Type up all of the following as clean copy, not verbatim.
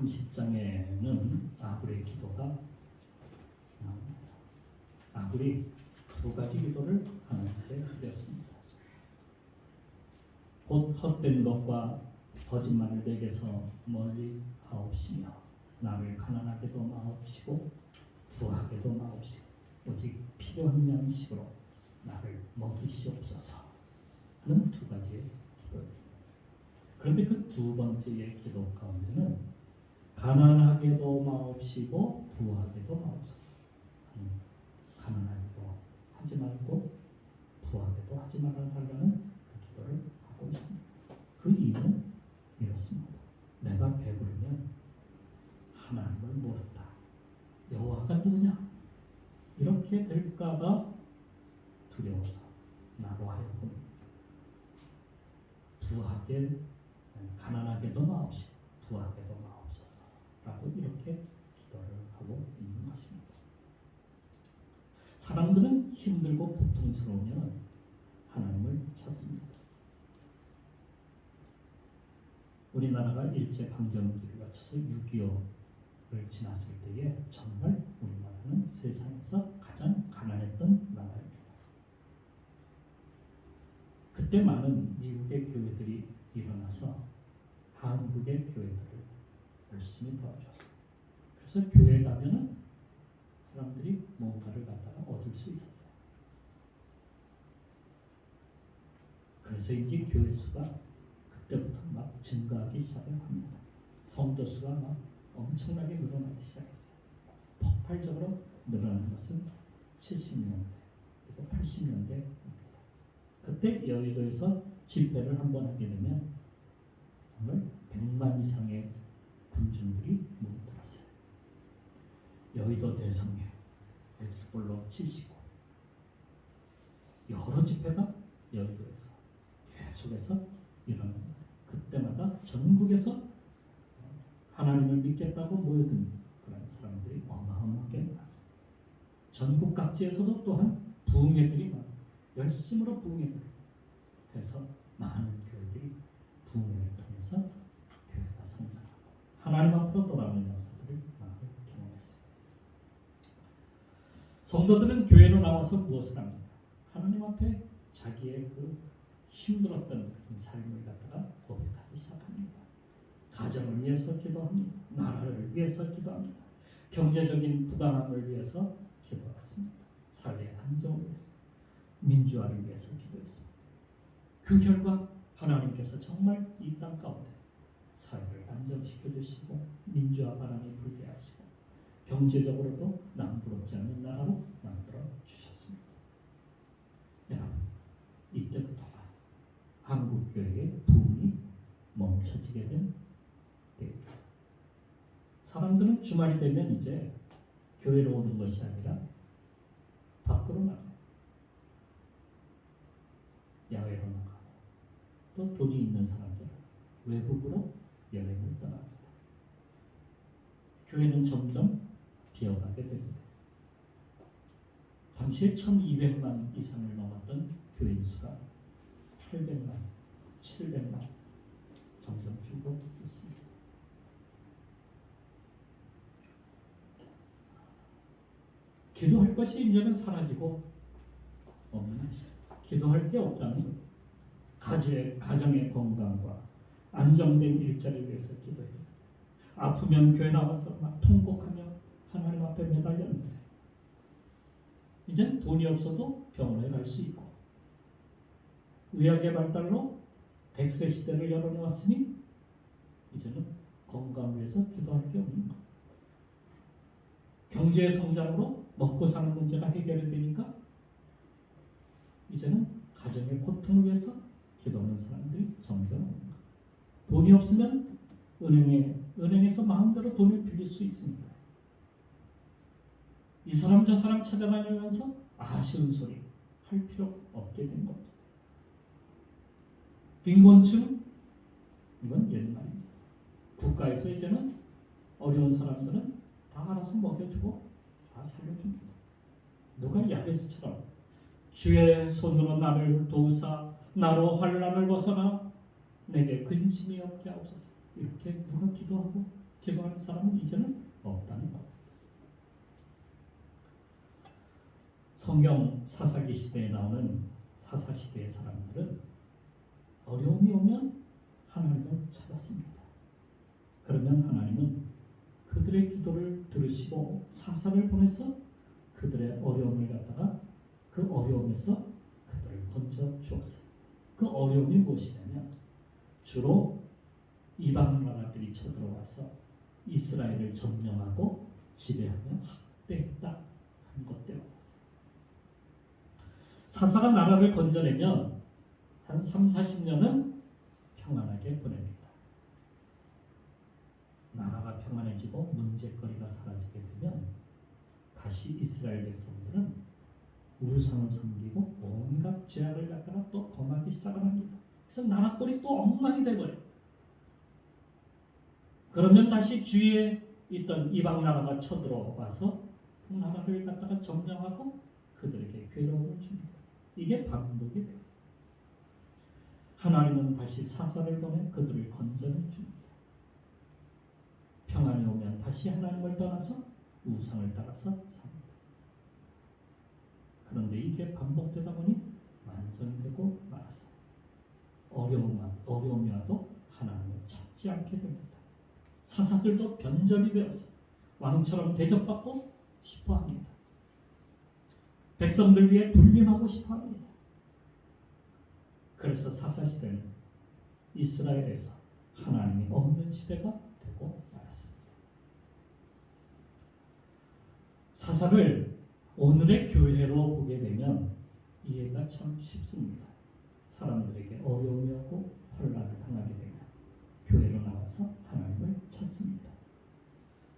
30장에는 아굴의 기도가 나옵니다. 아굴이 두 가지 기도를 하나님께 드렸습니다. 곧 헛된 것과 거짓말을 내게서 멀리 하옵시며 나를 가난하게도 마옵시고 부하게도 마옵시고 오직 필요한 양식으로 나를 먹이시옵소서 하는 두 가지의 기도입니다. 그런데 그 두 번째의 기도 가운데는 가난하게도 마옵시고 부하게도 마옵소서. 가난하게도 하지 말고 부하게도 하지 말아달라는 그 기도를 하고 있습니다. 그 이유는 이렇습니다. 내가 배부르면 하나님을 모른다. 여호와가 누구냐? 이렇게 될까봐 두려워서 나로 하여금 부하게 가난하게도 마옵시고 부하게도 마옵소서라고 이렇게 기도를 하고 있는 것입니다. 사람들은 힘들고 고통스러우면 하나님을 찾습니다. 우리나라가 일제강점기를 거쳐서 6.25를 지났을 때에 정말 우리나라는 세상에서 가장 가난했던 나라입니다. 그때 많은 미국의 교회들이 일어나서 한국의 교회들을 열심히 도와줬어요. 그래서 교회 가면은 사람들이 뭔가를 갖다가 얻을 수 있었어요. 그래서 이제 교회 수가 그때부터 막 증가하기 시작을 합니다. 성도 수가 막 엄청나게 늘어나기 시작했어요. 폭발적으로 늘어난 것은 70년대 그리고 80년대입니다. 그때 여의도에서 집회를 한번 하게 되면 정말 100만 이상의 군중들이 모여들었어요. 여의도 대성회, 엑스폴로 79 여러 집회가 여의도에서 계속해서 일어납니다. 그때마다 전국에서 하나님을 믿겠다고 모여든 그런 사람들이 어마어마하게 많았습니다. 전국 각지에서도 또한 부흥회들이 많아요. 열심으로 부흥회를 해서 많은 교회들이 부흥회를 통해서 교회가 성장하고 하나님 앞으로 돌아오는 역사들을 많이 경험했습니다. 성도들은 교회로 나와서 무엇을 합니까? 하나님 앞에 자기의 그 힘들었던 그런 삶을 갖다가 고백하기 시작합니다. 가정을 위해서 기도합니다. 나라를 위해서 기도합니다. 경제적인 부강함을 위해서 기도했습니다. 사회의 안정을 위해서, 민주화를 위해서 기도했습니다. 그 결과 하나님께서 정말 이 땅 가운데 사회를 안정시켜 주시고 민주화 바람이 불게 하시고 경제적으로도 남부럽지 않는 나라로 만들어 주셨습니다. 여러분, 이때부터가 한국교회의 부흥이 멈춰지게 된 때입니다. 사람들은 주말이 되면 이제 교회로 오는 것이 아니라 밖으로 나가요. 야외로 나가고 또 돈이 있는 사람들은 외국으로 여행을 떠납니다. 교회는 점점 비어가게 됩니다. 당시에 1200만 이상을 넘었던 교인 수가 800만, 700만 점점 줄고 있습니다. 기도할 것이 이제는 사라지고 없는 것이죠. 기도할 게 없다는 것. 가정의 건강과 안정된 일자리를 위해서 기도해요. 아프면 교회 나와서 막 통곡하며 하나님 앞에 매달렸는데 이제는 돈이 없어도 병원에 갈 수 있고 의학의 발달로 100세 시대를 열어놓았으니 이제는 건강을 위해서 기도할 게 없는 것. 경제의 성장으로 먹고 사는 문제가 해결이 되니까 이제는 가정의 고통을 위해서 기도하는 사람들이 점점 오는 것. 돈이 없으면 은행에서 마음대로 돈을 빌릴 수 있습니다. 이 사람 저 사람 찾아다니면서 아쉬운 소리 할 필요 없게 된 겁니다. 빈곤층, 이건 옛말입니다. 국가에서 이제는 어려운 사람들은 다 알아서 먹여주고 다 살려줍니다. 누가 야베스처럼 주의 손으로 나를 도우사 나로 환난을 벗어나 내게 근심이 없게 하옵소서. 이렇게 누가 기도하고 기도하는 사람은 이제는 없다는 것. 성경 사사기 시대에 나오는 사사시대의 사람들은 어려움이 오면 하나님을 찾았습니다. 그러면 하나님은 그들의 기도를 들으시고 사사를 보내서 그들의 어려움을 갖다가 그 어려움에서 그들을 건져 주었어요. 그 어려움이 무엇이냐면 주로 이방 나라들이 쳐들어와서 이스라엘을 점령하고 지배하며 학대했다 하는 것 때문이었어요. 사사가 나라를 건져내면 한 3, 40년은 평안하게 보냅니다. 나라가 평안해지고 문제거리가 사라지게 되면 다시 이스라엘 백성들은 우상을 섬기고 온갖 죄악을 갖다가 또 범하기 시작을 합니다. 그래서 나라 꼴이 또 엉망이 되버려요. 그러면 다시 주위에 있던 이방 나라가 쳐들어와서 그 나라를 갖다가 점령하고 그들에게 괴로움을 줍니다. 이게 반복이 되었어요. 하나님은 다시 사사를 보내 그들을 건져내 줍니다. 평안이 오면 다시 하나님을 떠나서 우상을 따라서 삽니다. 그런데 이게 반복되다 보니 만성이 되고 말았어요. 어려움이 와도 하나님을 찾지 않게 됩니다. 사사들도 변절이 되어서 왕처럼 대접받고 싶어합니다. 백성들 위해 군림하고 싶어합니다. 그래서 사사시대는 이스라엘에서 하나님이 없는 시대가 되고 말았습니다. 사사를 오늘의 교회로 보게 되면 이해가 참 쉽습니다. 사람들에게 어려움이 오고 혼란을 당하게 되면 교회로 나와서 하나님을 찾습니다.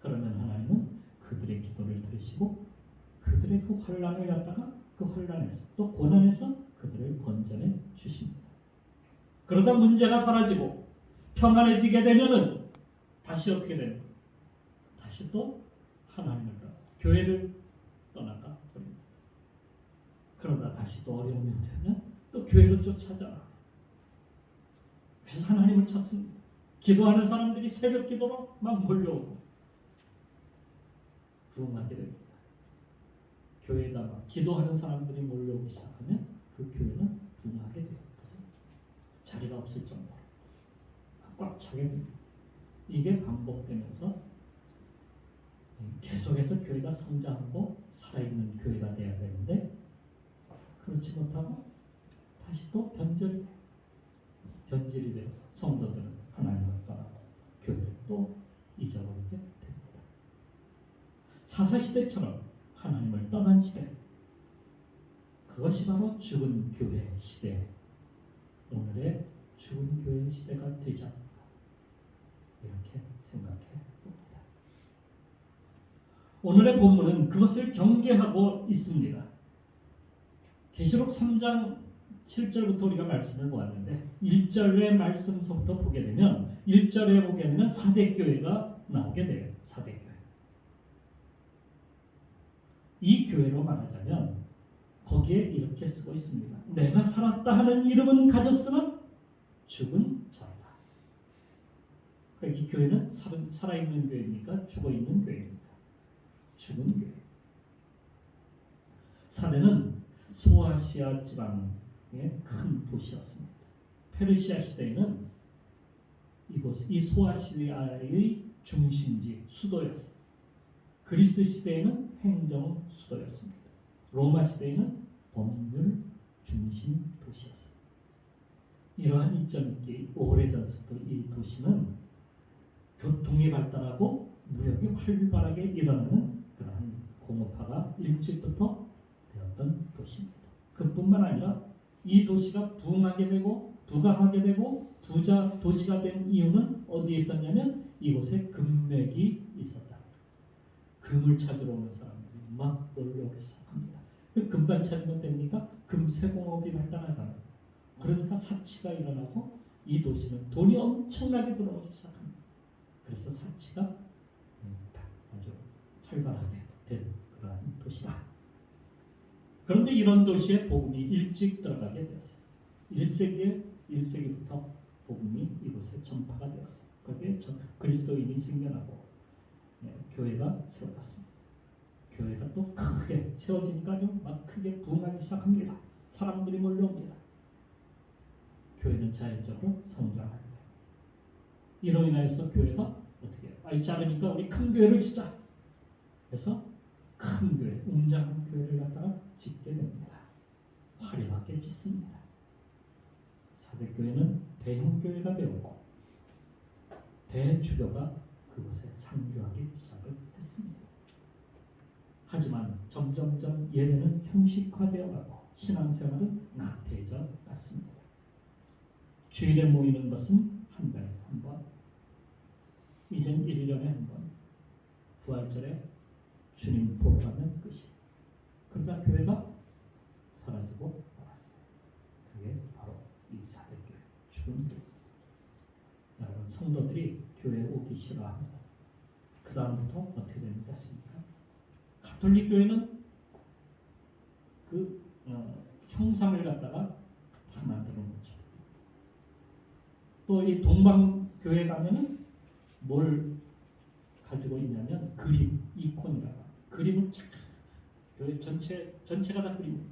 그러면 하나님은 그들의 기도를 들으시고 그들의 그 혼란을 갖다가 그 혼란에서 또 고난에서 그들을 건져내 주십니다. 그러다 문제가 사라지고 평안해지게 되면은 다시 어떻게 됩니까? 다시 또 하나님을 떠나 교회를 떠나가 버립니다. 그러다 다시 또 어려움이 되면 또 교회로 쫓아가. 그래서 하나님을 찾습니다. 기도하는 사람들이 새벽 기도로 막 몰려오고 부흥하게 됩니다. 교회가 막 기도하는 사람들이 몰려오기 시작하면 그 교회는 부흥하게 돼요. 자리가 없을 정도로 꽉 차게 됩니다. 이게 반복되면서 계속해서 교회가 성장하고 살아있는 교회가 돼야 되는데 그렇지 못하고 다시 또 변절이 되어서 성도들은 하나님을 떠나고 교회를 또 잊어버리게 됩니다. 사사시대처럼 하나님을 떠난 시대, 그것이 바로 죽은 교회 시대, 오늘의 죽은 교회 시대가 되지 않을까 이렇게 생각해 봅니다. 오늘의 본문은 그것을 경계하고 있습니다. 계시록 3장 7절부터 우리가 말씀을 보았는데 1절의 말씀서부터 보게 되면 1절에 보게 되면 사대교회가 나오게 돼요. 사대교회. 이 교회로 말하자면 거기에 이렇게 쓰고 있습니다. 내가 살았다 하는 이름은 가졌으나 죽은 자다. 그러니까 이 교회는 살아있는 교회입니까? 죽어있는 교회입니까? 죽은 교회. 사대는 소아시아 지방의 큰 도시였습니다. 페르시아 시대에는 이 소아시아의 중심지, 수도였습니다. 그리스 시대에는 행정 수도였습니다. 로마 시대에는 법률 중심 도시였습니다. 이러한 이점이 있기에 오래전부터 이 도시는 교통이 발달하고 무역이 활발하게 일어나는 그러한 공업화가 일찍부터 되었던 도시입니다. 그뿐만 아니라 이 도시가 부흥하게 되고 부강하게 되고 부자 도시가 된 이유는 어디에 있었냐면 이곳에 금맥이 있었다. 금을 찾으러 오는 사람들이 막 몰려오기 시작합니다. 금만 찾으면 됩니까? 금세공업이 발달하잖아요. 그러니까 사치가 일어나고 이 도시는 돈이 엄청나게 들어오기 시작합니다. 그래서 사치가 아주 활발하게 된 그러한 도시다. 그런데 이런 도시에 복음이 일찍 들어가게 되었어요. 1세기부터 복음이 이곳에 전파가 되었어요. 그게 그리스도인이 생겨나고 교회가 세워졌습니다. 교회가 또 크게 세워지니까 막 크게 부흥하기 시작합니다. 사람들이 몰려옵니다. 교회는 자연적으로 성장합니다. 이로 인해서 교회가 어떻게 해요? 아이 작으니까 우리 큰 교회를 짓자. 그래서 큰 교회, 웅장한 교회를 갖다가 짓게 됩니다. 화려하게 짓습니다. 사대교회는 대형 교회가 되었고 대주교가 그곳에 상주하기 시작을 했습니다. 하지만 점점점 예배는 형식화되어가고 신앙생활은 나태해져 갔습니다. 주일에 모이는 것은 한 달에 한 번, 이젠 1년에 한 번, 부활절에 주님 보러 가면 끝이. 그러다 교회가 사라지고 말았어요. 그게 바로 이 사대교회, 죽은 교회. 여러분, 성도들이 교회에 오기 싫어합니다. 그 다음부터 어떻게 되는지 아십니까? 가톨릭 교회는 그 형상을 갖다가 다 만들어 놓죠. 또 이 동방교회 가면은 뭘 가지고 있냐면 그림, 이콘이라고 그림을 쫙 교회 전체가 다 그림.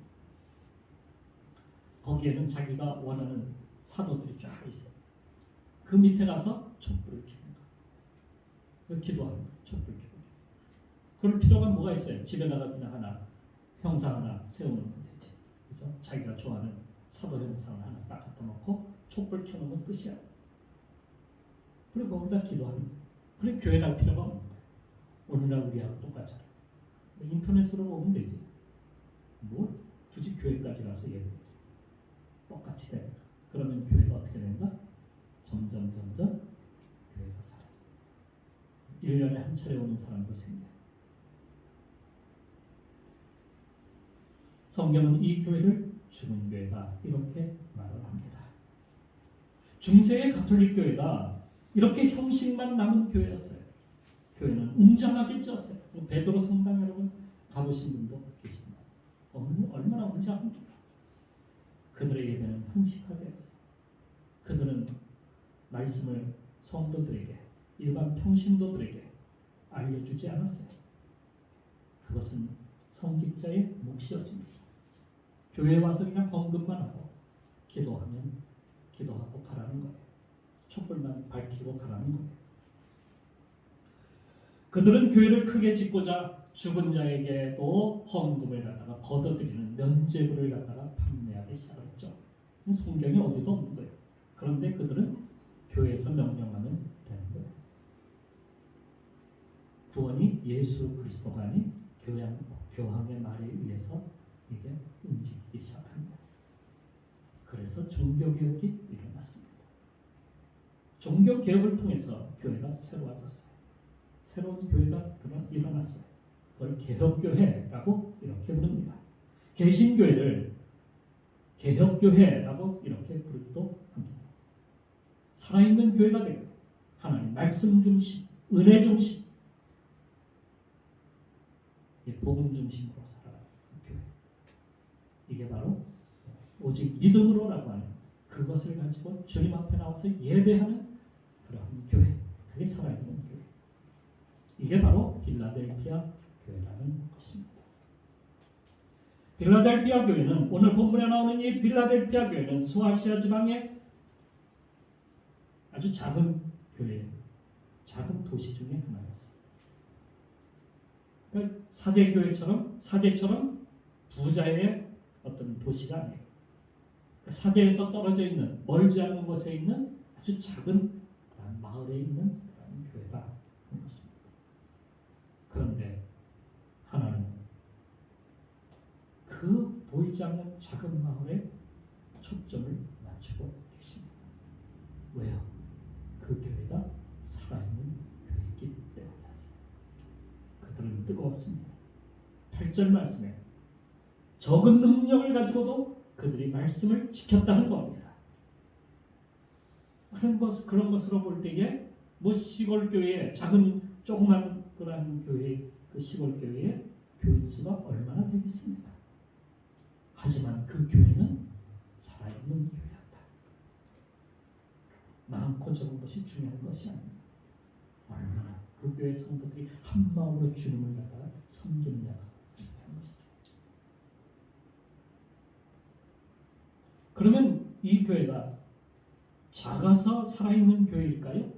거기에는 자기가 원하는 사도들이 쫙 있어요. 그 밑에 가서 촛불을 켜는 거. 기도하는 거, 촛불 켜는 거. 그럴 필요가 뭐가 있어요? 집에다가 그냥 하나 형상 하나 세워놓으면 되지. 그죠? 자기가 좋아하는 사도 형상을 하나 딱 갖다 놓고 촛불 켜놓으면 끝이야. 그리고 거기다 기도하는 거예요. 그래 교회 갈 필요가 없는 거예요. 오늘날 우리하고 똑같잖아요. 인터넷으로 보면 되지. 뭘 굳이 교회까지 가서 예배 똑같이 돼. 그러면 교회가 어떻게 된다? 점점 교회가 살아요. 1년에 한 차례 오는 사람도 생겨요. 성경은 이 교회를 죽은 교회다 이렇게 말을 합니다. 중세의 가톨릭 교회가 이렇게 형식만 남은 교회였어요. 교회는 웅장하게 지었어요. 베드로 성당 여러분 가보신 분도 계십니다. 얼마나 웅장합니까? 그들의 예배는 형식화되었어요. 그들은 말씀을 성도들에게 일반 평신도들에게 알려주지 않았어요. 그것은 성직자의 몫이었습니다. 교회에 와서 그냥 헌금만 하고 기도하면 기도하고 가라는 거예요. 촛불만 밝히고 가라는 거예요. 그들은 교회를 크게 짓고자 죽은 자에게도 헌금을 갖다가 걷어들이는 면죄부를 갖다가 판매하기 시작했죠. 성경이 어디도 없는 거예요. 그런데 그들은 교회에서 명령하면 되는 거예요. 구원이 예수 그리스도가 아닌 교황의 말에 의해서 이게 움직이기 시작합니다. 그래서 종교개혁이 일어났습니다. 종교개혁을 통해서 교회가 새로워졌어요. 새로운 교회가 일어났어요. 그걸 개혁교회라고 이렇게 부릅니다. 개신교회를 개혁교회라고 이렇게 부르기도 합니다. 살아있는 교회가 되고 하나님 말씀 중심, 은혜 중심, 복음 중심으로 살아가는 교회. 이게 바로 오직 믿음으로라고 하는 그것을 가지고 주님 앞에 나와서 예배하는 그런 교회. 그게 살아있는 교회. 이게 바로 빌라델피아 교회라는 것입니다. 빌라델피아 교회는 오늘 본문에 나오는 이 빌라델피아 교회는 소아시아 지방의 아주 작은 교회, 작은 도시 중에 하나였어요. 그러니까 사대처럼 부자의 어떤 도시가 아니에요. 사대에서 떨어져 있는 멀지 않은 곳에 있는 아주 작은 마을에 있는 그런 교회다 하는 것입니다. 그런데 하나는 그 보이지 않는 작은 마을에 초점을 맞추고 계십니다. 왜요? 그 교회가 살아있는 교회이기 때문이었어요. 그들은 뜨거웠습니다. 8절 말씀에 적은 능력을 가지고도 그들이 말씀을 지켰다는 겁니다. 그런 것으로 볼 때에 시골 교회에 작은 조그만 그런 교회, 그 시골 교회에 교인 수가 얼마나 되겠습니까? 하지만 그 교회는 살아있는 교회였다. 많고 적은 것이 중요한 것이 아닙니다. 얼마나 그 교회 성도들이 한 마음으로 주님을 갖다가 섬기느냐가 중요한 것이죠. 그러면 이 교회가 작아서 살아있는 교회일까요?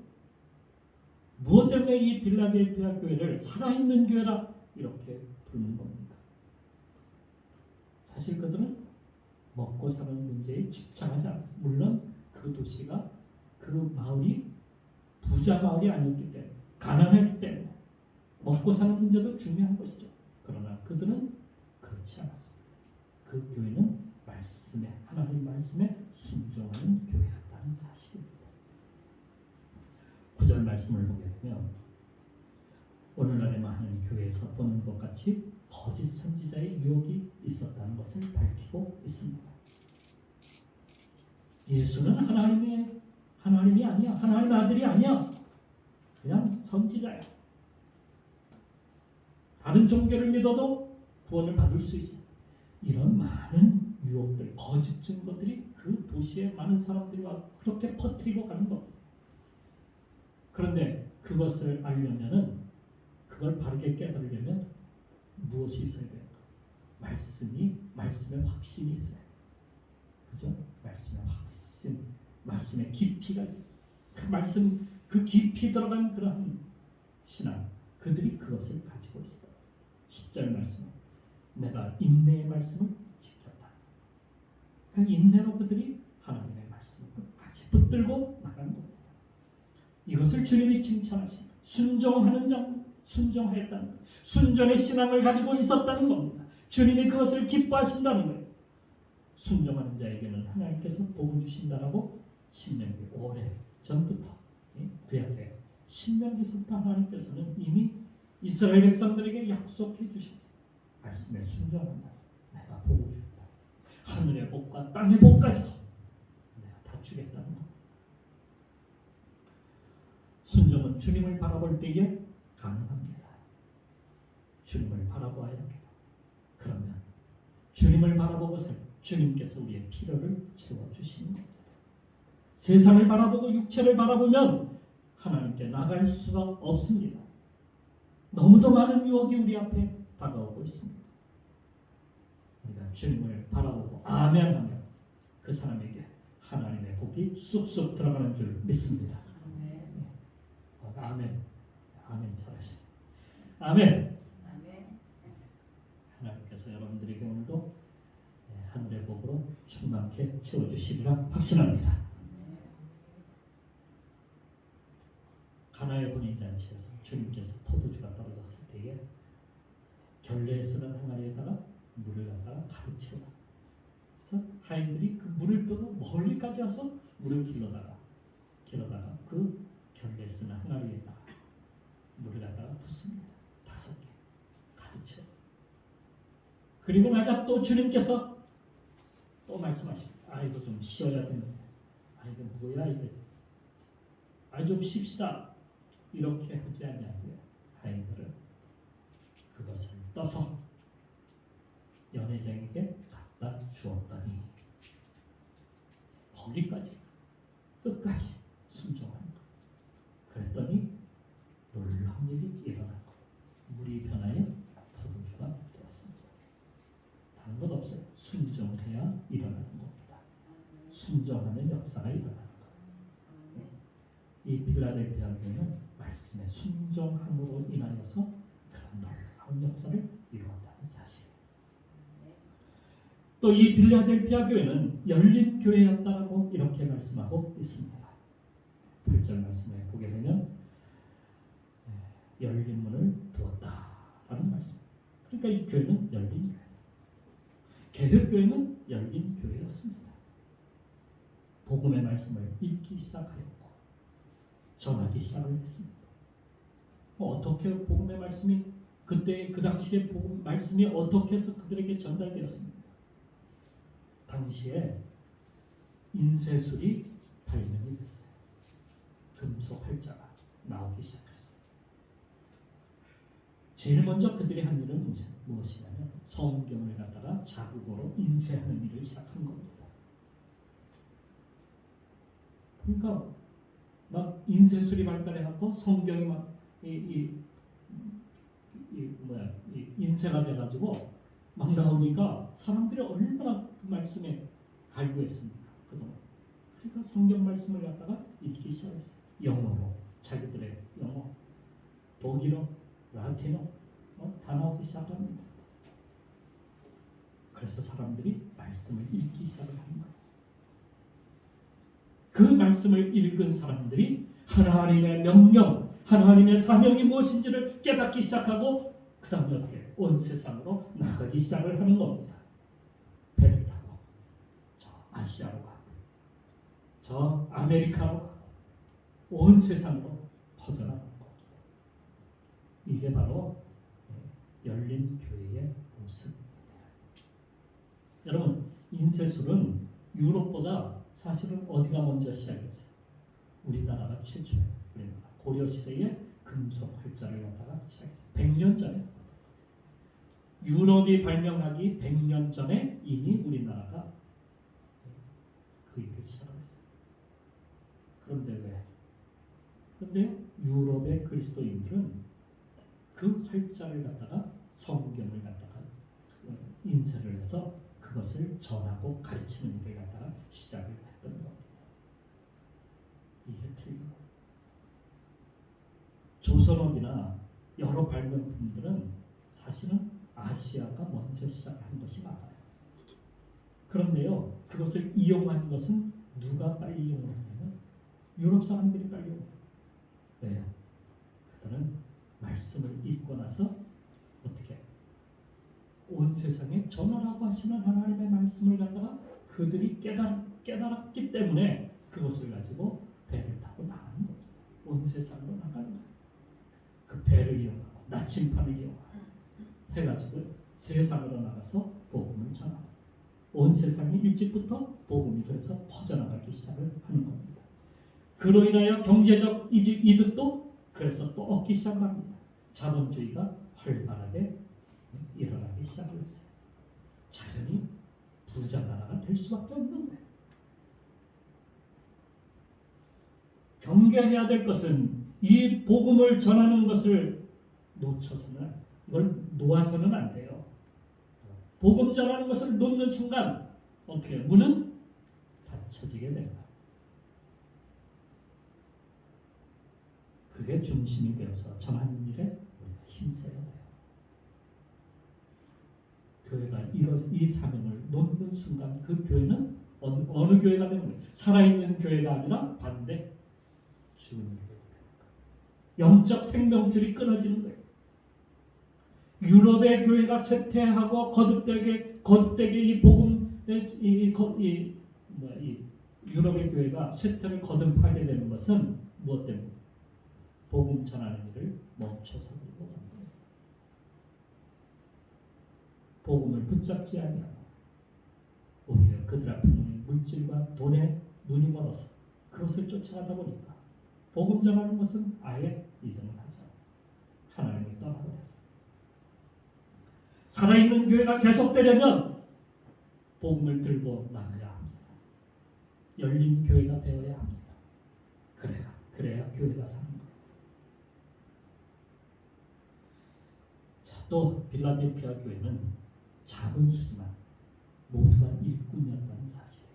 무엇 때문에 이 빌라델피아 교회를 살아있는 교회라 이렇게 부르는 겁니까? 사실 그들은 먹고 사는 문제에 집착하지 않았어요. 물론 그 도시가 그 마을이 부자 마을이 아니었기 때문에 가난했기 때문에 먹고 사는 문제도 중요한 것이죠. 그러나 그들은 그렇지 않았습니다. 그 교회는 말씀에 하나님 말씀에 순종하는 교회였다는 사실입니다. 9절 말씀을 보게 되면 오늘날에 많은 교회에서 보는 것 같이 거짓 선지자의 유혹이 있었다는 것을 밝히고 있습니다. 예수는 하나님이 아니야. 하나님의 아들이 아니야. 그냥 선지자야. 다른 종교를 믿어도 구원을 받을 수 있어. 이런 많은 유혹들, 거짓 증거들이 그 도시에 많은 사람들이 와 그렇게 퍼뜨리고 가는 겁니다. 그런데 그것을 알려면은 그걸 바르게 깨달으려면 무엇이 있어야 돼요? 말씀의 확신이 있어요. 그죠? 말씀의 확신, 말씀의 깊이가 있어요. 그 말씀, 그 깊이 들어간 그러한 신앙, 그들이 그것을 가지고 있어요. 10절 말씀, 내가 인내의 말씀을 지켰다. 그 인내로 그들이 하나님의 말씀을 끝까지 붙들고 나간 겁니다. 이것을 주님이 칭찬하십니다. 순종하는 자, 순종하였다는 것, 순종의 신앙을 가지고 있었다는 겁니다. 주님이 그것을 기뻐하신다는 거예요. 순종하는 자에게는 하나님께서 복을 주신다라고 신명기 오래 전부터 구약의 신명기서부터 하나님께서는 이미 이스라엘 백성들에게 약속해 주셨어요. 말씀에 순종한다. 내가 복을 주겠다. 하늘의 복과 땅의 복까지도 내가 다 주겠다는 것. 순종은 주님을 바라볼 때에 가능합니다. 주님을 바라보아야 합니다. 그러면 주님을 바라보고 주님께서 우리의 필요를 채워주시는 겁니다. 세상을 바라보고 육체를 바라보면 하나님께 나갈 수가 없습니다. 너무도 많은 유혹이 우리 앞에 다가오고 있습니다. 우리가 주님을 바라보고 아멘하면 그 사람에게 하나님의 복이 쑥쑥 들어가는 줄 믿습니다. 아멘. 아멘 잘하시네. 아멘. 하나님께서 여러분들에게 오늘도 하늘의 복으로 충만케 채워주시리라 확신합니다. 가나의 혼인잔치에서 주님께서 포도주가 떨어졌을 때에 결례에 쓰는 항아리에다가 물을 갖다가 가득 채워. 그래서 하인들이 그 물을 떠서 멀리까지 와서 물을 길러다가 그 결례에 쓰는 항아리에다가 물을 갖다가 붓습니다. 5개 가득 채웠어요. 그리고 나자 또 주님께서 또 말씀하십니다. 이거 좀 쉬어야 되는데. 이거 뭐야 이게. 좀 쉽시다. 이렇게 하지 않냐고요. 하인들은 그것을 떠서 연회장에게 갖다 주었더니 거기까지 끝까지 순종하는 것. 그랬더니 놀라운 일이 일어난 것. 물이 변하여 포도주가 되었습니다. 다른 것 없어요. 순종해야 일어나는 겁니다. 순종하는 역사가 일어나는 것. 이 빌라델피아 교회는 말씀에 순종함으로 인하여서 그런 놀라운 역사를 이루었다는 사실. 또 이 빌라델피아 교회는 열린 교회였다라고 이렇게 말씀하고 있습니다. 8절 말씀에 보게 되면 열린 문을 두었다라는 말씀. 그러니까 이 교회는 열린 교회. 개혁교회는 열린 교회였습니다. 복음의 말씀을 읽기 시작하였고 전하기 시작을 했습니다. 어떻게 복음의 말씀이 그때 그 당시에 복음 말씀이 어떻게 해서 그들에게 전달되었습니까? 당시에 인쇄술이 발명이 됐어요. 금속 활자가 나오기 시작했어요. 제일 먼저 그들이 한 일은 무엇이냐면 성경을 갖다가 자국어로 인쇄하는 일을 시작한 겁니다. 그러니까 막 인쇄술이 발달해갖고 성경이 막 인쇄가 돼가지고 막 나오니까 사람들이 얼마나 그 말씀에 갈구했습니까? 그동안. 그러니까 성경 말씀을 갖다가 읽기 시작했어요. 영어로, 자기들의 영어, 독일어, 라틴어 다 나오기 시작합니다. 그래서 사람들이 말씀을 읽기 시작을 한 거예요. 그 말씀을 읽은 사람들이 하나님의 명령, 하나님의 사명이 무엇인지를 깨닫기 시작하고 그 다음에 어떻게 온 세상으로 나가기 시작을 하는 겁니다. 배를 타고 저 아시아로 가고 저 아메리카로 가고 온 세상으로 퍼져나가는 겁니다. 이게 바로 열린 교회의 모습입니다. 여러분, 인쇄술은 유럽보다 사실은 어디가 먼저 시작했어요? 우리나라가 최초예요. 우리나라. 고려시대에 금속 활자를 갖다가 시작했어요. 100년 전에. 유럽이 발명하기 100년 전에 이미 우리나라가 그 일을 시작했어요. 그런데 왜? 그런데 유럽의 그리스도인들은 그 활자를 갖다가 성경을 갖다가 인쇄를 해서 그것을 전하고 가르치는 일을 갖다가 시작을 했던 겁니다. 이게 틀린 거예요. 조선업이나 여러 발명품들은 사실은 아시아가 먼저 시작한 것이 맞아요. 그런데요, 그것을 이용한 것은 누가 빨리 이용하냐면 유럽 사람들이 빨리 이용해요. 왜요? 그들은 말씀을 읽고 나서 어떻게 온 세상에 전하라고 하시는 하나님의 말씀을 갖다가 그들이 깨달았기 때문에 그것을 가지고 배를 타고 나가는 겁니다. 온 세상으로 나가는 거예요. 그 배를 이용하고 나침판을 이용하고 해가지고 세상으로 나가서 복음을 전하고 온 세상이 일찍부터 복음이 돼서 퍼져나가기 시작을 하는 겁니다. 그로 인하여 경제적 이득도 그래서 또 얻기 시작합니다. 자본주의가 활발하게 일어나기 시작을 했어요. 자연히 부자 나라가 될 수밖에 없는 거예요. 경계해야 될 것은 이 복음을 전하는 것을 놓쳐서는 이걸 놓아서는 안 돼요. 복음 전하는 것을 놓는 순간 어떻게 문은 닫혀지게 된다. 그게 중심이 되어서 전하는 일에 우리가 힘써야 돼요. 교회가 이 사명을 놓는 순간 그 교회는 어느 교회가 되는 거예요? 살아있는 교회가 아니라 반대 죽은 교회가 되는 거예요. 영적 생명줄이 끊어지는 거예요. 유럽의 교회가 쇠퇴하고 거듭되게 이 복음 유럽의 교회가 쇠퇴를 거듭하게 되는 것은 무엇 때문에? 복음 전하는 일을 멈춰서 그런 거예요. 복음을 붙잡지 아니하고 오히려 그들 앞에 놓인 물질과 돈에 눈이 멀어서 그것을 쫓아가다 보니까 복음 전하는 것은 아예 이전을 하지 않고 하나님을 떠나고 했어요. 살아있는 교회가 계속되려면 복음을 들고 나가야 합니다. 열린 교회가 되어야 합니다. 그래야 교회가 사는 거예요. 자, 또 빌라델피아 교회는 작은 수지만 모두가 일꾼이었다는 사실이에요.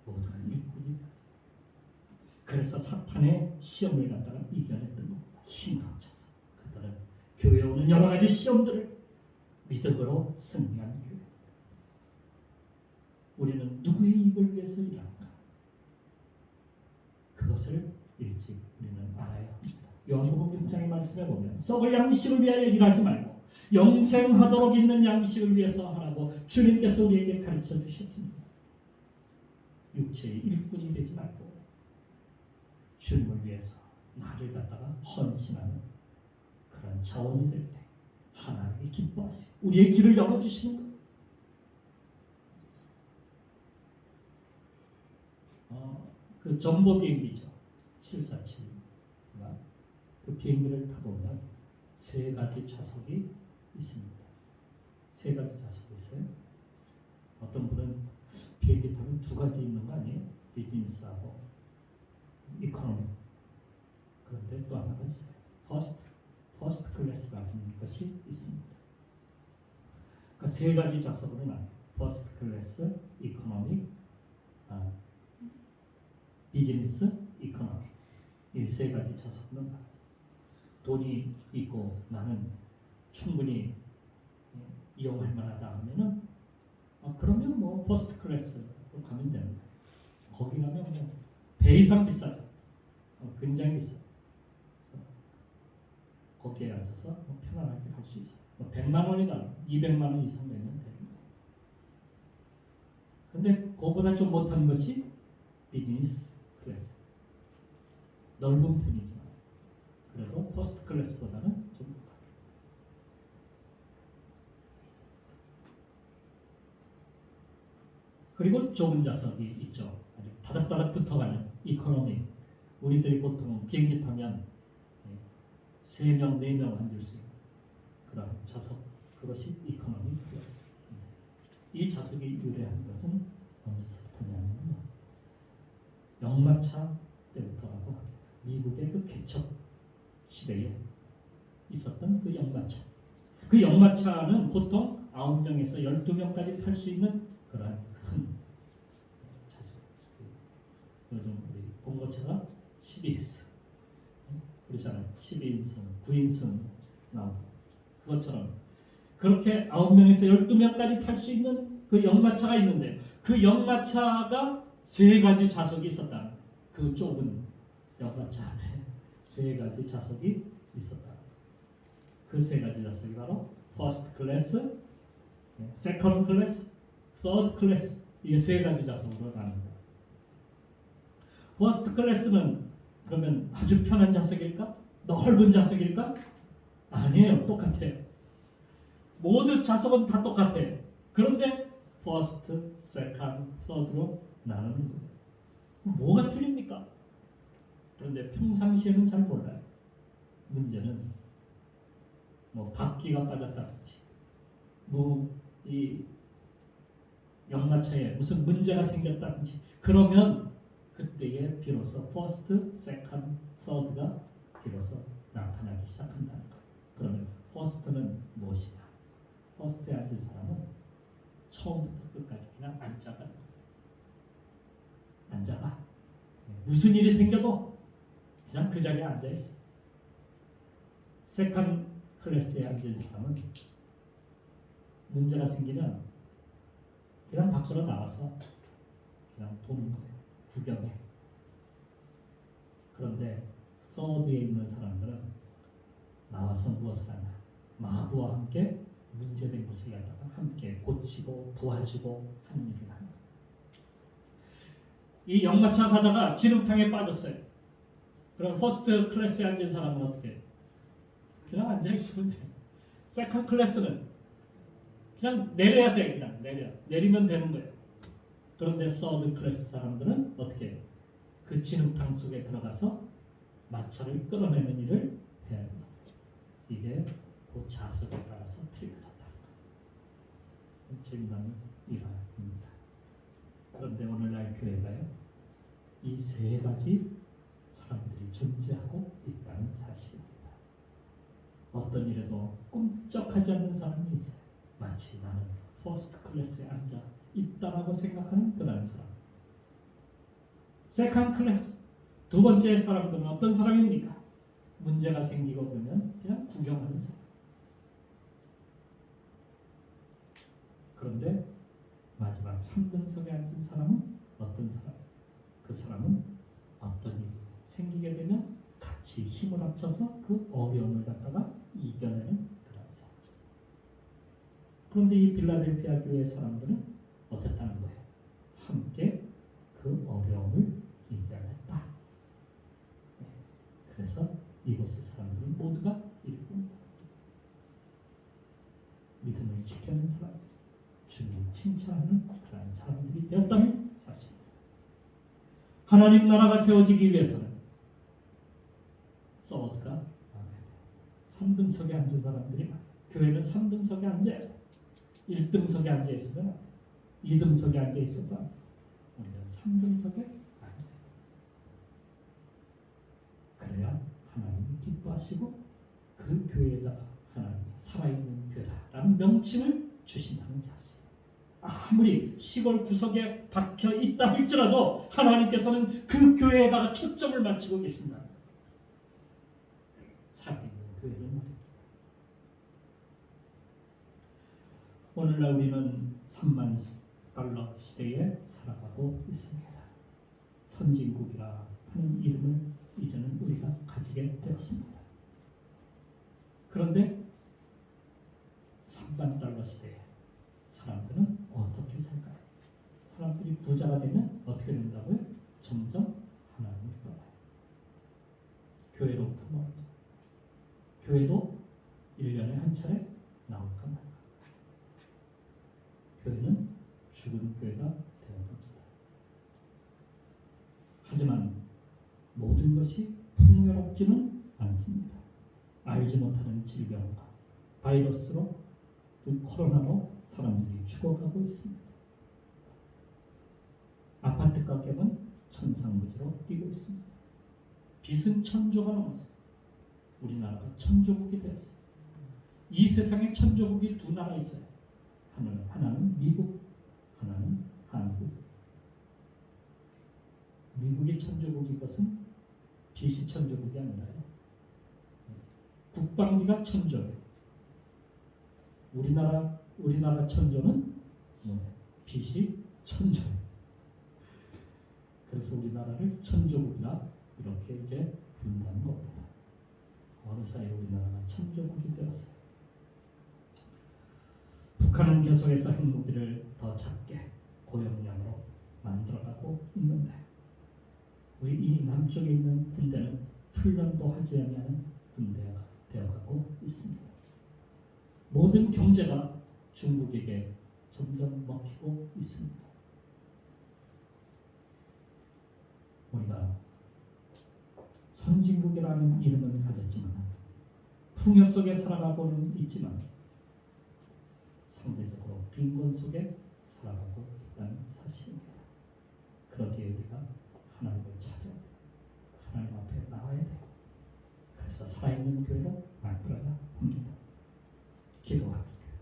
모두가 일꾼이 되었어요. 그래서 사탄의 시험을 갖다가 이겨냈던 겁니다. 힘을 합쳐서 그들은 교회에 오는 여러 가지 시험들을 믿음으로 승리한 교회. 우리는 누구의 이익을 위해서 일하는가? 그것을 일찍 우리는 알아야 합니다. 요한복음 6장의 말씀에 보면 썩을 양식을 위하여 일하지 말고 영생하도록 있는 양식을 위해서 하라고 주님께서 우리에게 가르쳐 주셨습니다. 육체의 일꾼이 되지 말고 주님을 위해서 나를 갖다가 헌신하는 그런 자원이 될 때 하나님이 기뻐하시고 우리의 길을 열어주시는 거예요. 그 전보 비행기죠. 747가 그 비행기를 타보면 세 가지 좌석이 있습니다. 세 가지 좌석이 있어요. 어떤 분은 비행기 타면 두 가지 있는 거 아니에요? 비즈니스하고 있어요. 퍼스트 클래스라는 것이 있습니다. 그 세 가지 좌석으로 나눠요. 퍼스트 클래스, 이코노미, 비즈니스, 이코노미. 이 세 가지 좌석으로 나눠요. 돈이 있고 나는 충분히 이용할 만하다 하면은 그러면 뭐 퍼스트 클래스로 가면 되는 거예요. 거기 가면 뭐 배 이상 비싸죠. 굉장히 비싸요. 그래서 거기에 앉아서 뭐 편안하게 갈 수 있어요. 뭐 100만 원이다, 200만 원 이상 내면 되는 거예요. 근데 그거보다 좀 못한 것이 비즈니스 클래스. 넓은 편이지만 그래도 퍼스트 클래스보다는 좀 높아요. 그리고 좁은 좌석이 있죠. 다닥다닥 붙어가는 이코노미. 우리들이 보통 비행기 타면 3명, 4명 앉을 수 있는 그런 좌석. 그것이 이코노미 클래스. 이 좌석이 유래한 것은 언제서부터냐면요. 역마차 때부터라고 합니다. 미국의 그 개척 시대에 있었던 그 역마차. 그 역마차는 보통 9명에서 12명까지 탈 수 있는 그러한 큰 좌석. 요즘 우리 봉고차가 12인승 그렇잖아요. 12인승, 9인승 나오고 그것처럼 그렇게 9명에서 12명까지 탈 수 있는 그 역마차가 있는데 그 역마차가 세 가지 좌석이 있었다. 그 좁은 역마차 안에 세 가지 좌석이 있었다. 그 세 가지 좌석이 바로 퍼스트 클래스, 세컨드 클래스, 서드 클래스. 이 세 가지 좌석으로 나눕니다. 퍼스트 클래스는 그러면 아주 편한 좌석일까? 넓은 좌석일까? 아니에요. 똑같아요. 모두 좌석은 다 똑같아요. 그런데 퍼스트, 세컨드, 서드로 나누는 거예요. 뭐가 틀립니까? 그런데 평상시에는 잘 몰라요. 문제는 뭐 바퀴가 빠졌다든지 이 역마차에 무슨 문제가 생겼다든지 그러면 그때에 비로소 퍼스트, 세컨드, 서드가 비로소 나타나기 시작한다는 거예요. 그러면 퍼스트는 무엇이냐? 퍼스트에 앉은 사람은 처음부터 끝까지 그냥 앉아가. 무슨 일이 생겨도 그냥 그 자리에 앉아있어. 세컨드 클래스에 앉은 사람은 문제가 생기면 그냥 밖으로 나와서 그냥 보는 거예요. 구경해. 그런데 서드에 있는 사람들은 나와서 무엇을 하냐? 마부와 함께 문제된 것을 갖다가 함께 고치고 도와주고 하는 일을 하는 거예요. 이 역마차 가다가 진흙탕에 빠졌어요. 그럼 퍼스트 클래스에 앉은 사람은 어떻게 해요? 그냥 앉아있으면 돼요. 세컨드 클래스는 그냥 내려야 돼. 그냥 내리면 되는 거예요. 그런데 서드 클래스 사람들은 어떻게 해요? 그 진흙탕 속에 들어가서 마차를 끌어내는 일을 해야 돼요. 이게 그 좌석에 따라서 틀려졌다는 거예요. 재미나는 일화입니다. 그런데 오늘날 교회가요, 이 세 가지 사람들이 존재하고 있다는 사실입니다. 어떤 일에도 꿈쩍하지 않는 사람이 있어요. 마치 나는 퍼스트 클래스에 앉아 있다라고 생각하는 그런 사람. 세컨드 클래스, 두 번째 사람들은 어떤 사람입니까? 문제가 생기고 그러면 그냥 구경하는 사람. 그런데 마지막 3등석에 앉은 사람은 어떤 사람? 그 사람은 어떤 일이 생기게 되면 같이 힘을 합쳐서 그 어려움을 갖다가 이겨내는 그런 사람. 그런데 이 빌라델피아 교회 사람들은 어땠다는 거예요? 함께 그 어려움을 이겨냈다. 그래서 이곳의 사람들은 모두가 일꾼이다. 믿음을 지켜낸 사람들, 주님을 칭찬하는 그런 사람들이 되었다는 사실입니다. 하나님 나라가 세워지기 위해서는 서드가 나와야 돼요. 3등석에 앉은 사람들이 많아요. 교회는 3등석에 앉아야 돼요. 1등석에 앉아있으면 안 돼요. 2등석에 앉아있어도 안 돼요. 우리는 3등석에 앉아야 돼요. 그래야 하나님이 기뻐 하시고 그 교회에다가 하나님이 살아있는 교회라는 명칭을 주신다는 사실. 아무리 시골 구석에 박혀 있다 할지라도 하나님께서는 그 교회에다가 초점을 맞추고 계신다. 살아있는 교회를 말입니다. 오늘날 우리는 3만 달러 시대에 살아가고 있습니다. 선진국이라 하는 이름을 이제는 우리가 가지게 되었습니다. 그런데 3만 달러 시대에 사람들은 어떻게 살까요? 사람들이 부자가 되면 어떻게 된다고요? 점점 하나님을 떠나요. 교회로부터 멀어져. 교회도 1년에 한 차례 나올까 말까. 교회는 죽은 교회가 되는 겁니다. 하지만 모든 것이 풍요롭지는 않습니다. 알지 못하는 질병과 바이러스로 그 코로나로 사람들이 죽어가고 있습니다. 아파트 가격은 천상부지로 뛰고 있습니다. 빚은 1,000조가 넘었습니다. 우리나라가 천조국이 되었습니다. 이 세상에 천조국이 두 나라 있어요. 하나는 미국, 하나는 한국. 미국이 천조국인 것은 빚이 천조국이 아니라요. 국방비가 1,000조예요. 우리나라 천조는 빚이 1,000조예요. 그래서 우리나라를 천조국이라 이렇게 이제 부른다는 겁니다. 어느 사이에 우리나라가 천조국이 되었어요. 북한은 계속해서 핵무기를 더 작게 고용량으로 만들어가고 있는데 우리 이 남쪽에 있는 군대는 훈련도 하지 않는 군대가 되어가고 있습니다. 모든 경제가 중국에게 점점 먹히고 있습니다. 우리가 선진국이라는 이름은 가졌지만 풍요 속에 살아가고는 있지만 상대적으로 빈곤 속에 살아가고 있다는 사실입니다. 그러기에 우리가 하나님을 찾아야 돼요. 하나님 앞에 나와야 돼요. 그래서 살아있는 교회로 만들어야 합니다. 기도하는 교회,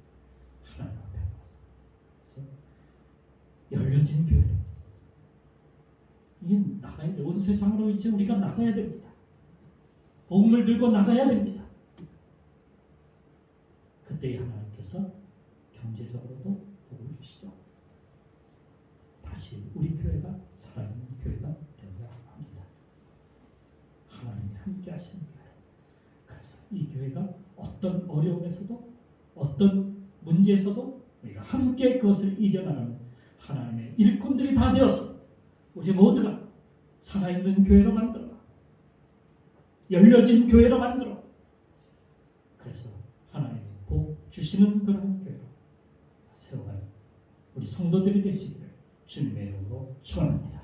하나님 앞에 나와서 열려진 교회. 이게 나가야 돼요. 온 세상으로 이제 우리가 나가야 됩니다. 복음을 들고 나가야 됩니다. 그때 하나님께서 경제적으로도 복을 주시죠. 다시 우리 교회가 살아있는 교회가 되어야 합니다. 하나님이 함께 하시는 교회. 그래서 이 교회가 어떤 어려움에서도 어떤 문제에서도 우리가 함께 그것을 이겨나가는 하나님의 일꾼들이 다 되었어. 우리 모두가 살아있는 교회로 만들어. 열려진 교회로 만들어. 그래서 하나님이 복 주시는 그런 교회로 세워가는 우리 성도들이 되시기를 주님의 이름으로 축원합니다.